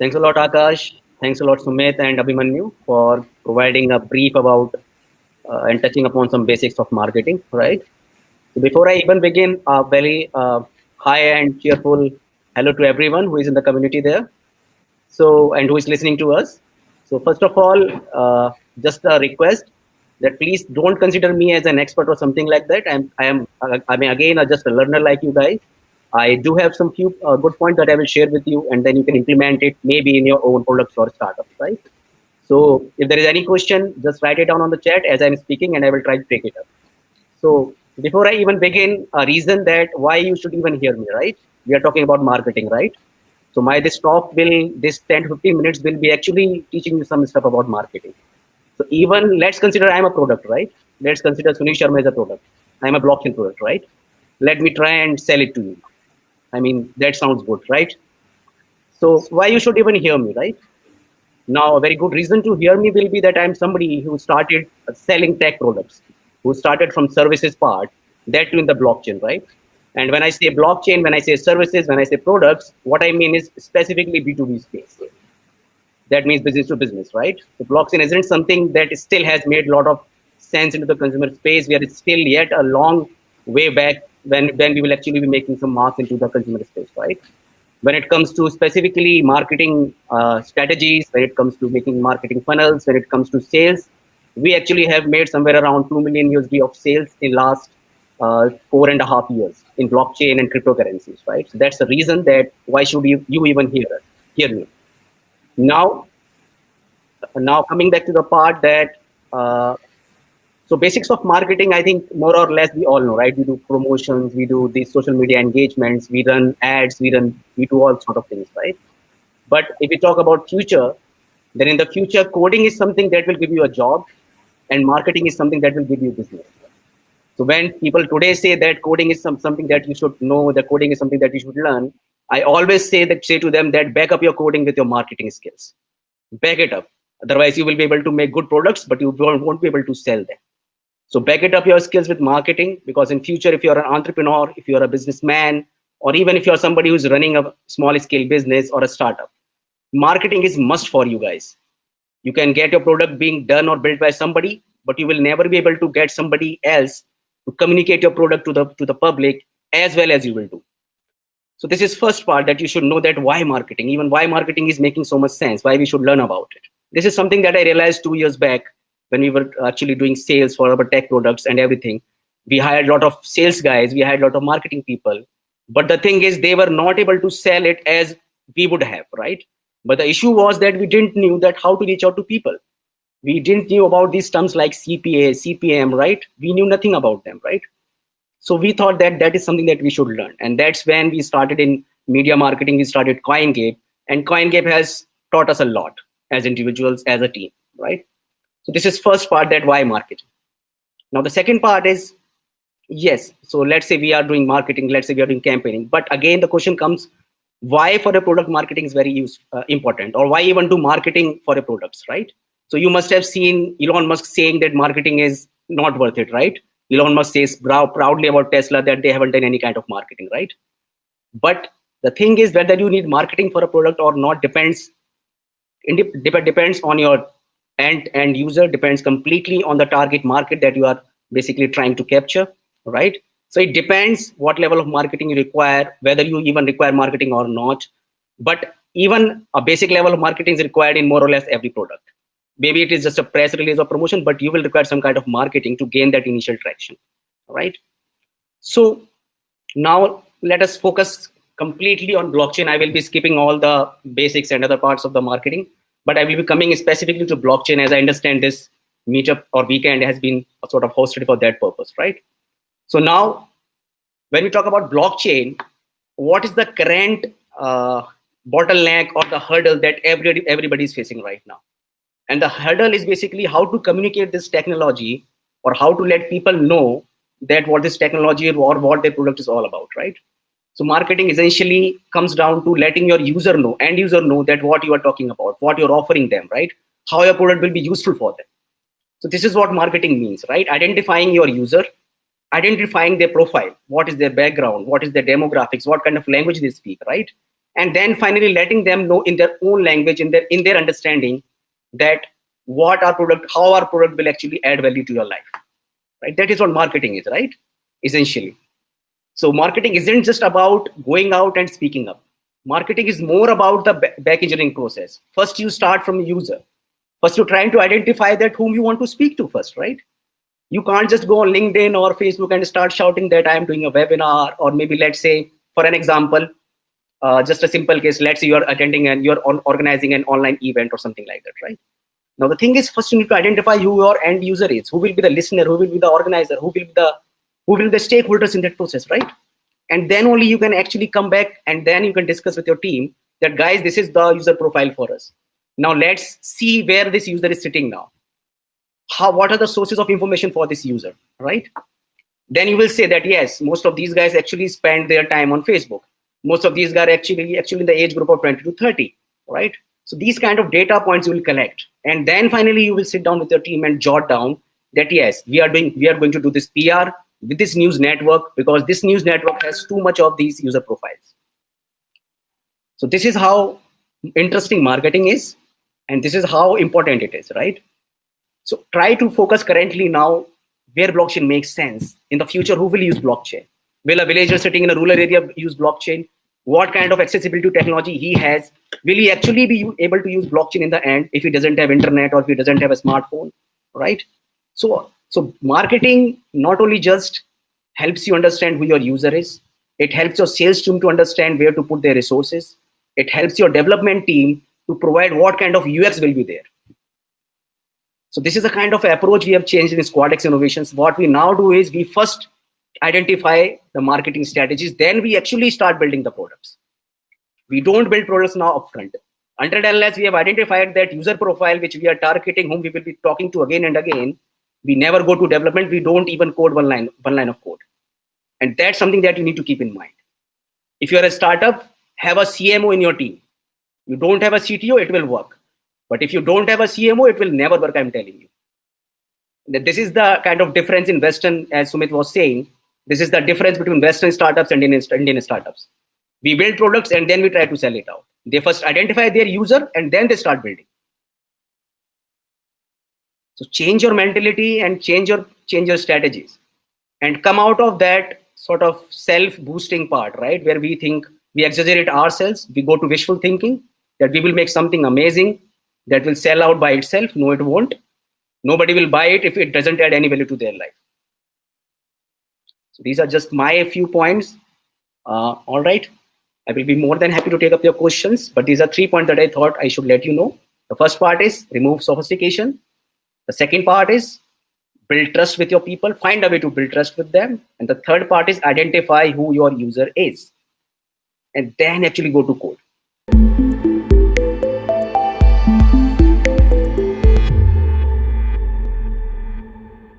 Thanks a lot, Akash. Thanks a lot, Sumit and Abhimanyu, for providing a brief about and touching upon some basics of marketing, right? So before I even begin, a very high and cheerful hello to everyone who is in the community there. So, and who is listening to us. So, first of all, just a request that please don't consider me as an expert or something like that. I mean, again, just a learner like you guys. I do have some few good points that I will share with you, and then you can implement it maybe in your own products or startups, right? So, if there is any question, just write it down on the chat as I'm speaking, and I will try to take it up. So, before I even begin, a reason that why you should even hear me, right? We are talking about marketing, right? So my this talk will this 10 to 15 minutes will be actually teaching you some stuff about marketing. So even let's consider I'm a product, right? Let's consider Sunil Sharma as a product. I'm a blockchain product, right? Let me try and sell it to you. I mean that sounds good, right? So why you should even hear me, right? Now a very good reason to hear me will be that I'm somebody who started selling tech products, who started from services part, that too in the blockchain, right? And when I say blockchain, when I say services, when I say products, what I mean is specifically B2B space. That means business to business, right? So blockchain isn't something that still has made a lot of sense into the consumer space. We are still yet a long way back when we will actually be making some marks into the consumer space, right? When it comes to specifically marketing strategies, when it comes to making marketing funnels, when it comes to sales, we actually have made somewhere around 2 million USD of sales in last 4.5 years in blockchain and cryptocurrencies, right? So that's the reason that why should you even hear me. Now, coming back to the part that so basics of marketing, I think more or less we all know, right? We do promotions, we do these social media engagements, we run ads, we do all sort of things, right? But if we talk about future, then in the future, coding is something that will give you a job, and marketing is something that will give you business. So when people today say that coding is something that you should know, that coding is something that you should learn, I always say to them that back up your coding with your marketing skills. Back it up. Otherwise, you will be able to make good products, but you won't be able to sell them. So back it up your skills with marketing, because in future, if you're an entrepreneur, if you're a businessman, or even if you're somebody who's running a small scale business or a startup, marketing is must for you guys. You can get your product being done or built by somebody, but you will never be able to get somebody else to communicate your product to the public as well as you will do. So this is first part, that you should know that why marketing, even why marketing is making so much sense, why we should learn about it. This is something that I realized 2 years back when we were actually doing sales for our tech products and everything. We hired a lot of sales guys, we hired a lot of marketing people, but the thing is they were not able to sell it as we would have, right? But the issue was that we didn't knew that how to reach out to people. We didn't knew about these terms like CPA, CPM, right? We knew nothing about them, right? So we thought that that is something that we should learn. And that's when we started in media marketing. We started CoinGape, and CoinGape has taught us a lot as individuals, as a team, right? So this is first part, that why marketing. Now the second part is, yes, so let's say we are doing marketing, let's say we are doing campaigning. But again, the question comes, why for a product marketing is very important, or why even do marketing for a products, right? So you must have seen Elon Musk saying that marketing is not worth it, right? Elon Musk says proudly about Tesla that they haven't done any kind of marketing, right? But the thing is, whether you need marketing for a product or not depends on your end user, depends completely on the target market that you are basically trying to capture, right? So it depends what level of marketing you require, whether you even require marketing or not. But even a basic level of marketing is required in more or less every product. Maybe it is just a press release or promotion, but you will require some kind of marketing to gain that initial traction, right? So now let us focus completely on blockchain. I will be skipping all the basics and other parts of the marketing, but I will be coming specifically to blockchain, as I understand this meetup or weekend has been sort of hosted for that purpose, right? So now, when we talk about blockchain, what is the current bottleneck or the hurdle that everybody is facing right now? And the hurdle is basically how to communicate this technology, or how to let people know that what this technology or what their product is all about, right? So marketing essentially comes down to letting your end user know that what you are talking about, what you're offering them, right? How your product will be useful for them. So this is what marketing means, right? Identifying your user, identifying their profile, what is their background, what is their demographics, what kind of language they speak, right? and then finally letting them know in their own language, in their understanding, that how our product will actually add value to your life, right? That is what marketing is, right? Essentially. So marketing isn't just about going out and speaking up. Marketing is more about the back engineering process. First, you start from the user. First, you're trying to identify that whom you want to speak to first, right? You can't just go on LinkedIn or Facebook and start shouting that I am doing a webinar, or maybe let's say, for an example, just a simple case, let's say you're attending and you're organizing an online event or something like that, right? Now, the thing is, first you need to identify who your end user is, who will be the listener, who will be the organizer, who will be the stakeholders in that process, right? And then only you can actually come back and then you can discuss with your team that, guys, this is the user profile for us. Now let's see where this user is sitting now. What are the sources of information for this user, right? Then you will say that, yes, most of these guys actually spend their time on Facebook. Most of these guys are actually in the age group of 20 to 30, right? So these kind of data points you will collect. And then finally you will sit down with your team and jot down that, yes, we are going to do this PR with this news network, because this news network has too much of these user profiles. So this is how interesting marketing is, and this is how important it is, right? So try to focus currently now where blockchain makes sense. In the future, who will use blockchain? Will a villager sitting in a rural area use blockchain? What kind of accessibility to technology he has? Will he actually be able to use blockchain in the end if he doesn't have internet or if he doesn't have a smartphone, right? So marketing not only just helps you understand who your user is, it helps your sales team to understand where to put their resources. It helps your development team to provide what kind of UX will be there. So this is the kind of approach we have changed in SquadX Innovations. What we now do is we first identify the marketing strategies, then we actually start building the products. We don't build products now upfront. Until unless we have identified that user profile which we are targeting, whom we will be talking to again and again, we never go to development. We don't even code one line of code. And that's something that you need to keep in mind. If you're a startup, have a CMO in your team. You don't have a CTO, it will work. But if you don't have a CMO, it will never work, I'm telling you. This is the kind of difference in Western, as Sumit was saying, this is the difference between Western startups and Indian startups. We build products and then we try to sell it out. They first identify their user and then they start building. So change your mentality and change your strategies, and come out of that sort of self-boosting part, right? Where we think we exaggerate ourselves, we go to wishful thinking that we will make something amazing that will sell out by itself. No, it won't. Nobody will buy it if it doesn't add any value to their life. So these are just my few points. All right. I will be more than happy to take up your questions, but these are 3 points that I thought I should let you know. The first part is remove sophistication. The second part is build trust with your people, find a way to build trust with them. And the third part is identify who your user is, and then actually go to code.